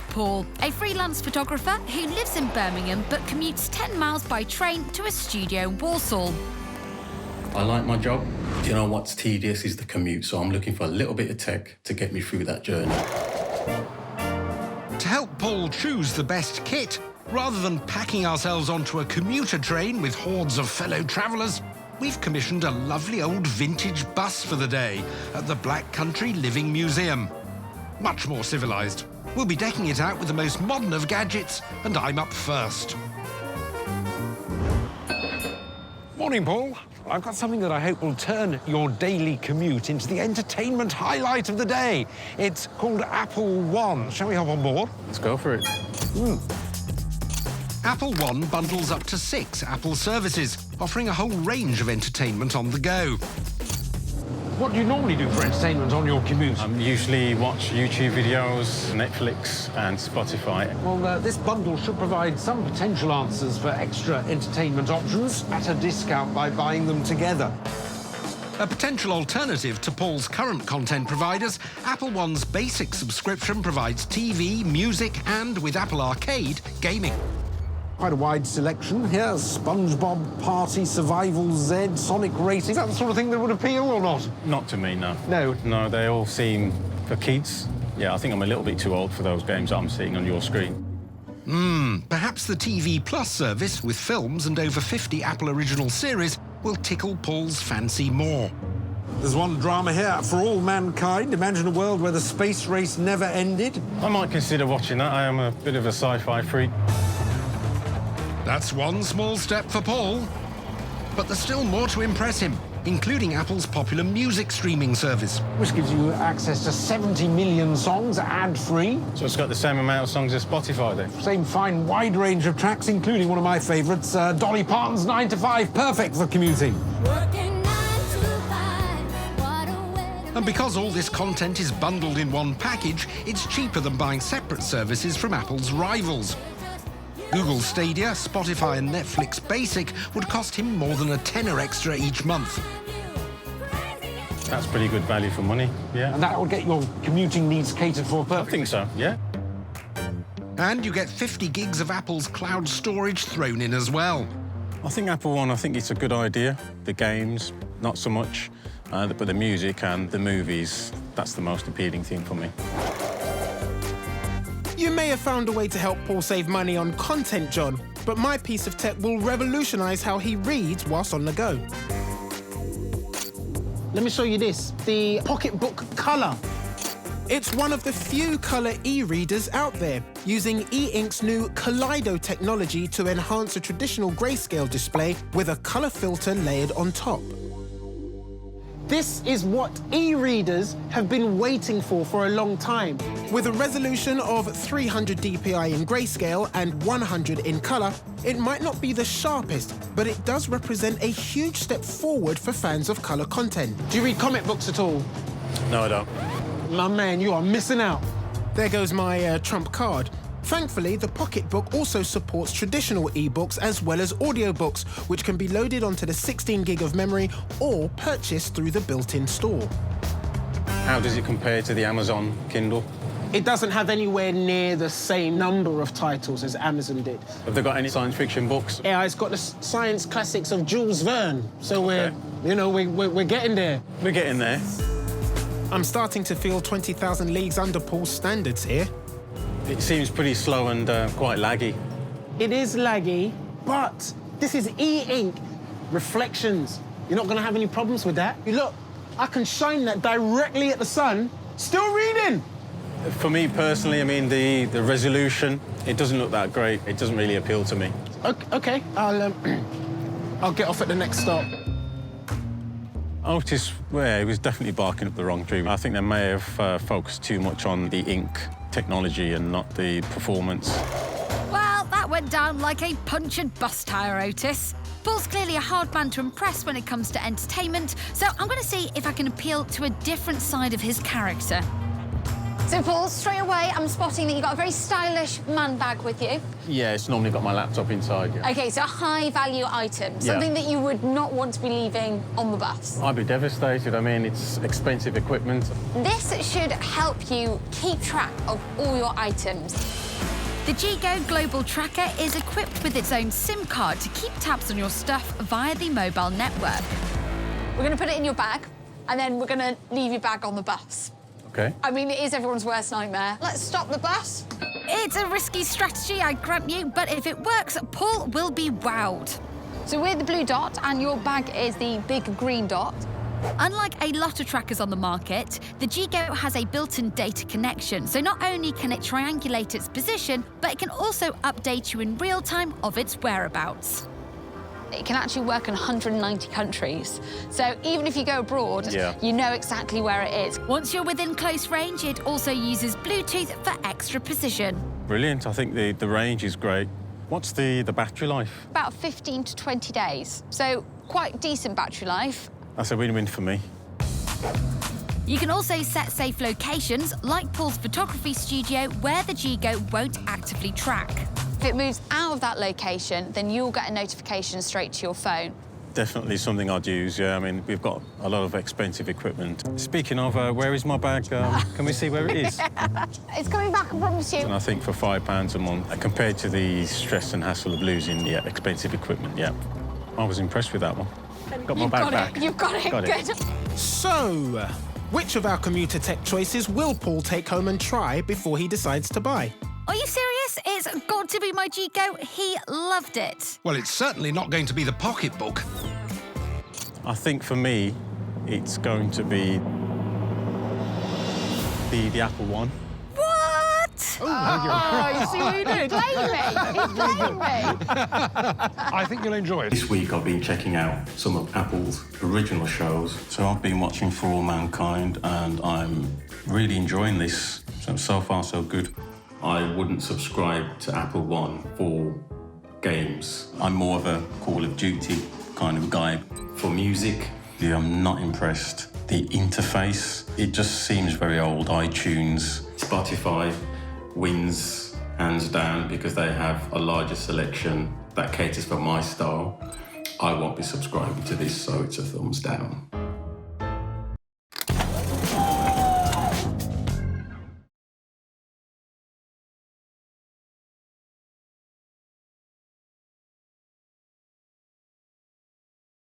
Paul, a freelance photographer who lives in Birmingham but commutes 10 miles by train to a studio in Walsall. I like my job. Do you know what's tedious is the commute, so I'm looking for a little bit of tech to get me through that journey. To help Paul choose the best kit, rather than packing ourselves onto a commuter train with hordes of fellow travellers, we've commissioned a lovely old vintage bus for the day at the Black Country Living Museum. Much more civilised. We'll be decking it out with the most modern of gadgets, and I'm up first. Morning, Paul. I've got something that I hope will turn your daily commute into the entertainment highlight of the day. It's called Apple One. Shall we hop on board? Let's go for it. Apple One bundles up to 6 Apple services, offering a whole range of entertainment on the go. What do you normally do for entertainment on your commute? I usually watch YouTube videos, Netflix and Spotify. Well, this bundle should provide some potential answers for extra entertainment options at a discount by buying them together. A potential alternative to Paul's current content providers, Apple One's basic subscription provides TV, music and, with Apple Arcade, gaming. Quite a wide selection here. SpongeBob, Party, Survival Z, Sonic Racing. Is that the sort of thing that would appeal or not? Not to me, no. No? No, they all seem for kids. Yeah, I think I'm a little bit too old for those games I'm seeing on your screen. Perhaps the TV Plus service, with films and over 50 Apple original series, will tickle Paul's fancy more. There's one drama here for all mankind. Imagine a world where the space race never ended. I might consider watching that. I am a bit of a sci-fi freak. That's one small step for Paul. But there's still more to impress him, including Apple's popular music streaming service, which gives you access to 70 million songs ad-free. So it's got the same amount of songs as Spotify, then? Same fine, wide range of tracks, including one of my favourites, Dolly Parton's 9 to 5, perfect for commuting. And because all this content is bundled in one package, it's cheaper than buying separate services from Apple's rivals. Google Stadia, Spotify and Netflix Basic would cost him more than £10 extra each month. That's pretty good value for money, yeah. And that would get your commuting needs catered for perfectly. I think so, yeah. And you get 50 gigs of Apple's cloud storage thrown in as well. I think Apple One, I think it's a good idea. The games, not so much, but the music and the movies, that's the most appealing thing for me. You may have found a way to help Paul save money on content, John, but my piece of tech will revolutionise how he reads whilst on the go. Let me show you this, the Pocketbook Color. It's one of the few colour e-readers out there, using e-ink's new Kaleido technology to enhance a traditional grayscale display with a colour filter layered on top. This is what e-readers have been waiting for a long time. With a resolution of 300 dpi in grayscale and 100 in colour, it might not be the sharpest, but it does represent a huge step forward for fans of colour content. Do you read comic books at all? No, I don't. My man, you are missing out. There goes my trump card. Thankfully, the Pocketbook also supports traditional e-books as well as audiobooks, which can be loaded onto the 16 gig of memory or purchased through the built-in store. How does it compare to the Amazon Kindle? It doesn't have anywhere near the same number of titles as Amazon did. Have they got any science fiction books? Yeah, it's got the science classics of Jules Verne. So we're getting there. We're getting there. I'm starting to feel 20,000 leagues under Paul's standards here. It seems pretty slow and quite laggy. It is laggy, but this is e-ink. Reflections. You're not going to have any problems with that. You look, I can shine that directly at the sun, still reading. For me personally, I mean, the resolution, it doesn't look that great. It doesn't really appeal to me. OK, I'll get off at the next stop. Otis, well, he was definitely barking up the wrong tree. I think they may have focused too much on the ink technology and not the performance. Well, that went down like a punctured bus tyre, Otis. Paul's clearly a hard man to impress when it comes to entertainment, so I'm going to see if I can appeal to a different side of his character. So, Paul, straight away, I'm spotting that you've got a very stylish man bag with you. Yeah, it's normally got my laptop inside, yeah. OK, so a high-value item, something that you would not want to be leaving on the bus. I'd be devastated. I mean, it's expensive equipment. This should help you keep track of all your items. The G-Go Global Tracker is equipped with its own SIM card to keep tabs on your stuff via the mobile network. We're going to put it in your bag, and then we're going to leave your bag on the bus. OK. I mean, it is everyone's worst nightmare. Let's stop the bus. It's a risky strategy, I grant you, but if it works, Paul will be wowed. So we're the blue dot, and your bag is the big green dot. Unlike a lot of trackers on the market, the G-Go has a built-in data connection, so not only can it triangulate its position, but it can also update you in real time of its whereabouts. It can actually work in 190 countries. So even if you go abroad, you know exactly where it is. Once you're within close range, it also uses Bluetooth for extra precision. Brilliant. I think the range is great. What's the battery life? About 15 to 20 days. So quite decent battery life. That's a win-win for me. You can also set safe locations, like Paul's photography studio, where the G-Go won't actively track. If it moves out of that location, then you'll get a notification straight to your phone. Definitely something I'd use, yeah. I mean, we've got a lot of expensive equipment. Speaking of, where is my bag? Can we see where it is? It's coming back, I promise you. And I think for £5 a month, compared to the stress and hassle of losing the expensive equipment, yeah. I was impressed with that one. Got my bag back. You've got it, good. So, which of our commuter tech choices will Paul take home and try before he decides to buy? Are you serious? It's got to be my G-Go. He loved it. Well, it's certainly not going to be the Pocketbook. I think for me, it's going to be the Apple One. What? Oh, you see what you did? He's playing me. He's playing me. I think you'll enjoy it. This week I've been checking out some of Apple's original shows. So I've been watching For All Mankind and I'm really enjoying this. So far, so good. I wouldn't subscribe to Apple One for games. I'm more of a Call of Duty kind of guy. For music, I'm not impressed. The interface, it just seems very old. iTunes, Spotify wins hands down because they have a larger selection that caters for my style. I won't be subscribing to this, so it's a thumbs down.